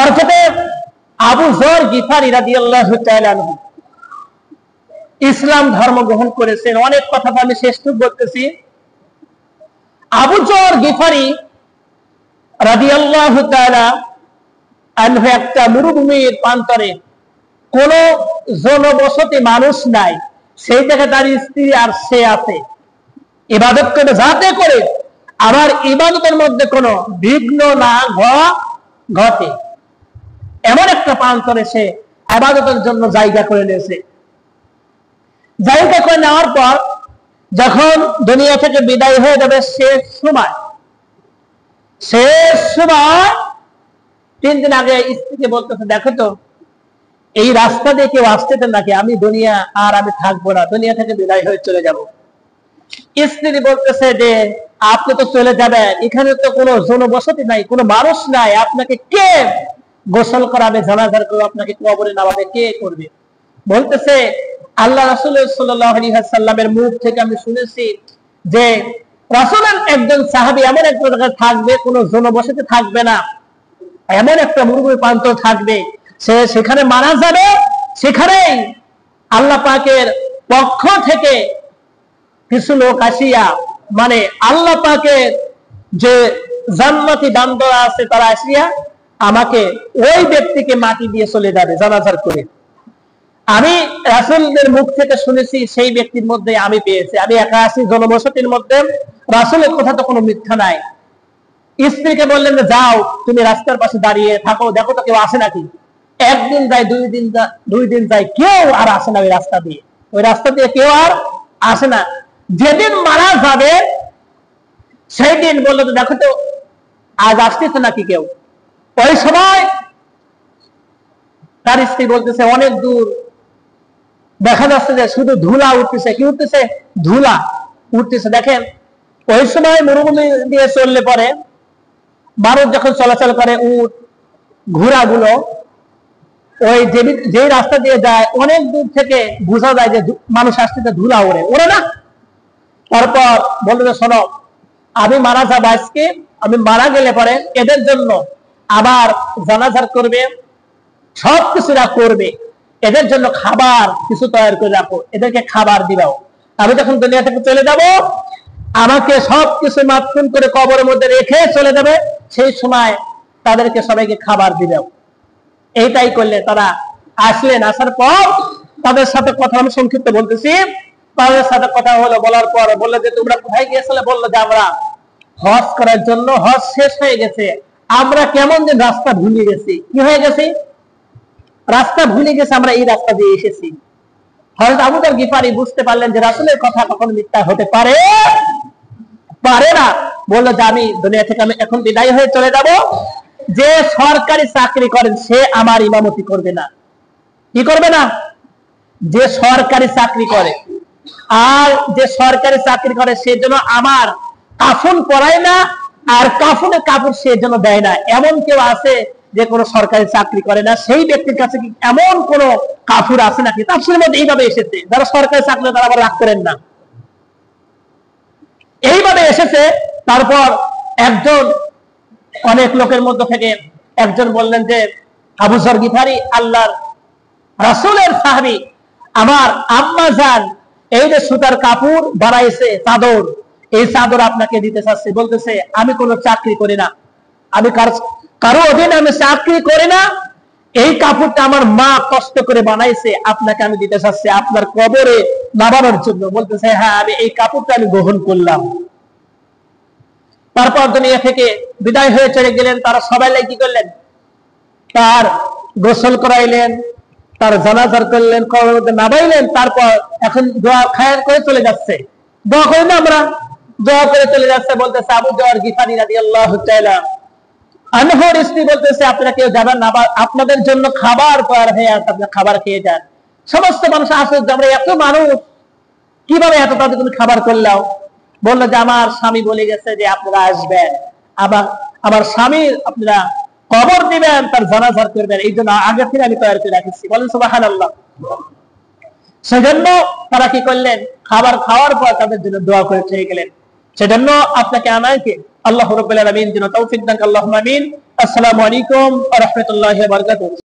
হযরত আবু যর গিফারি রাদিয়াল্লাহু তাআলা আনহু ইসলাম ধর্ম গ্রহণ করেছেন। অনেক কথা আমি শেষ বলতেছি। আবু যর গিফারি রাদিয়াল্লাহু তাআলা আনহু একটা মরুভূমির প্রান্তরে কোন জনবসতি মানুষ নাই, সেই থেকে তার স্ত্রী আর সে আছে, ইবাদত করে যাতে করে আমার ইবাদতের মধ্যে কোনো বিঘ্ন না ঘটে, এমন একটা প্রান্তরে সে ইবাদতের জন্য জায়গা করে নিয়েছে। জায়গা করে নেওয়ার পর যখন দুনিয়া থেকে বিদায় হয়ে যাবে শেষ সময় 3 দিন আগে স্ত্রীকে বলতেছে, দেখো তো এই রাস্তা দিয়ে কেউ আসতেছে নাকি, আমি দুনিয়া আর আমি থাকবো না, দুনিয়া থেকে বিদায় হয়ে চলে যাব। স্ত্রী বলতেছে যে আপনি তো চলে যাবেন, এখানে তো কোনো জনবসতি নাই, কোনো মানুষ নাই, আপনাকে কে গোসল করাবে, জানাজা করবে, আপনাকে কবরে নামাবে কে করবে? বলতেছে আল্লাহ রাসূল সাল্লাল্লাহু আলাইহি ওয়াসাল্লামের মুখ থেকে আমি শুনেছি যে রাসূলের একজন সাহাবী এমন একটা জায়গায় থাকবে, কোনো জনবসতি থাকবে না, এমন একটা মরুভূমি প্রান্তর থাকবে, সে সেখানে মারা যাবে, সেখানেই আল্লাহ পাকের পক্ষ থেকে কিছু লোক আসিয়া, মানে আল্লাহ পাকের যে জান্নাতি বান্দা আছে তারা আসিয়া আমাকে ওই ব্যক্তিকে মাটি দিয়ে চলে যাবে জানাজার করে। আমি রাসূলের মুখ থেকে শুনেছি, সেই ব্যক্তির মধ্যে আমি পেয়েছি, আমি একা আছি জনবসতির মধ্যে, রাসূলের কথা তো কোনো মিথ্যা নাই। স্ত্রীকে বললেন যে যাও তুমি রাস্তার পাশে দাঁড়িয়ে থাকো, দেখো তো কেউ আসে নাকি। 1 দিন যায়, 2 দিন যায়, কেউ আর আসে না ওই রাস্তা দিয়ে কেউ আর আসে না। যেদিন মারা যাবে সেই দিন বললো তো দেখো তো আজ আসতেছে নাকি কেউ। ওই সময় তার স্ত্রী বলতেছে অনেক দূর দেখা যাচ্ছে যে শুধু ধুলা উঠতেছে। কি উঠতেছে? ধুলা উঠতেছে। দেখেন ওই সময় মরুভূমি দিয়ে চললে পরে মানুষ যখন চলাচল করে, উট ঘোড়া গুলো ওই যে রাস্তা দিয়ে যায় অনেক দূর থেকে বোঝা যায় যে মানুষ আসতেছে, ধুলা ওড়ে না। তারপর বলতে যে শোনো, আমি মারা যাবো আজকে, আমি মারা গেলে পরে এদের জন্য আবার জানাজার করবে, সবকিছু করবে, এদের জন্য খাবার কিছু তৈরি করে রাখো, এদেরকে খাবার দিবাও। আমি যখন দুনিয়া থেকে চলে যাব আমাকে সবকিছু মাপফুন করে কবরের মধ্যে রেখে চলে যাবে, সেই সময় তাদেরকে সবাইকে খাবার দিবাও। এইটাই করলে তারা আসলেন। আসার পর তাদের সাথে কথা আমি সংক্ষিপ্ত বলতেছি। তাদের সাথে কথা হলো, বলার পর বললো যে তোমরা কোথায় গিয়েছিলে? বললো যে আমরা হজ করার জন্য, হজ শেষ হয়ে গেছে, আমরা কেমন যে রাস্তা ভুলে গেছি। কি হয়ে গেছি? রাস্তা ভুলে গেছে, আমরা এই রাস্তা দিয়ে এসেছি। হযরত আবু যর গিফারি বুঝতে পারলেন যে রাসূলের কথা কখনো মিথ্যা হতে পারে না। বললো যে আমি দুনিয়া থেকে আমি এখন বিদায় হয়ে চলে যাব। যে সরকারি চাকরি করেন সে আমার ইমামতি করবে না। কি করবে না? যে সরকারি চাকরি করে, আর যে সরকারি চাকরি করে সে যেন আমার কাফন পরায় না, আর কাফনের কাপড় সে যেন দেয় না। এমন কেউ আছে যে কোনো সরকারি চাকরি করে না, সেই ব্যক্তির কাছে কি এমন কোন কাপড় আছে নাকি? তাফসীরের মধ্যে এইভাবে এসেছে, যারা সরকারি চাকরি তারা আবার রাগ করেন না, এইভাবে এসেছে। তারপর একজন, অনেক লোকের মধ্যে থেকে একজন বললেন যে আবু যর গিফারি আল্লাহর রাসূলের সাহাবী, আমার আম্মা জান এই যে সুতার কাপড় বানাইছে চাদর, এই চাদর আপনাকে দিতে চাচ্ছে। বলতেছে আমি কোনো চাকরি করি না, আমি কারো অধীনে আমি চাকরি করি না, এই কাপড়টা আমার মা কষ্ট করে বানাইছে, আপনাকে আমি দিতে চাচ্ছি আপনার কবরে নামানোর জন্য। বলতেছে হ্যাঁ, আমি এই কাপড়টা আমি গ্রহণ করলাম। তারপর দুনিয়া থেকে বিদায় হয়ে চলে গেলেন। তারা সবাই কি করলেন? তার গোসল করাইলেন, তার জানাজার করলেন, কবরের মধ্যে নামাইলেন। তারপর এখন দোয়া খায়ের করে চলে যাচ্ছে। দোয়া করি না আমরা? দোয়া করে চলে যাচ্ছে। বলতেছে আবু যর গিফারি রাদিয়াল্লাহু তাআলা আনহুর স্ত্রী বলতেছে আপনারা কেউ যাবেন না, আপনাদের জন্য খাবার তৈরি হয়ে আছে, আপনারা খাবার খেয়ে যান। সমস্ত মানুষ আশ্চর্য, আমরা এত মানুষ কিভাবে এত তাদের তুমি খাবার করলাও? বললো যে আমার স্বামী বলে গেছে যে আপনারা আসবেন, আমার স্বামীর আপনারা কবর দিবেন, তার জানাজা করবেন, এই জন্য আগে থেকে আমি তৈরি করে রাখছি। বলেন সুবহানাল্লাহ। সেজন্য তারা কি করলেন? খাবার খাওয়ার পর তাদের জন্য দোয়া করে চেয়ে গেলেন। সেজন্য আপনাকে আমাকে আল্লাহ রাব্বুল আলামিন যেন তৌফিক দান, আল্লাহুম্মা আমিন। আসসালামু আলাইকুম ওয়া রাহমাতুল্লাহি ওয়া বারাকাতুহু।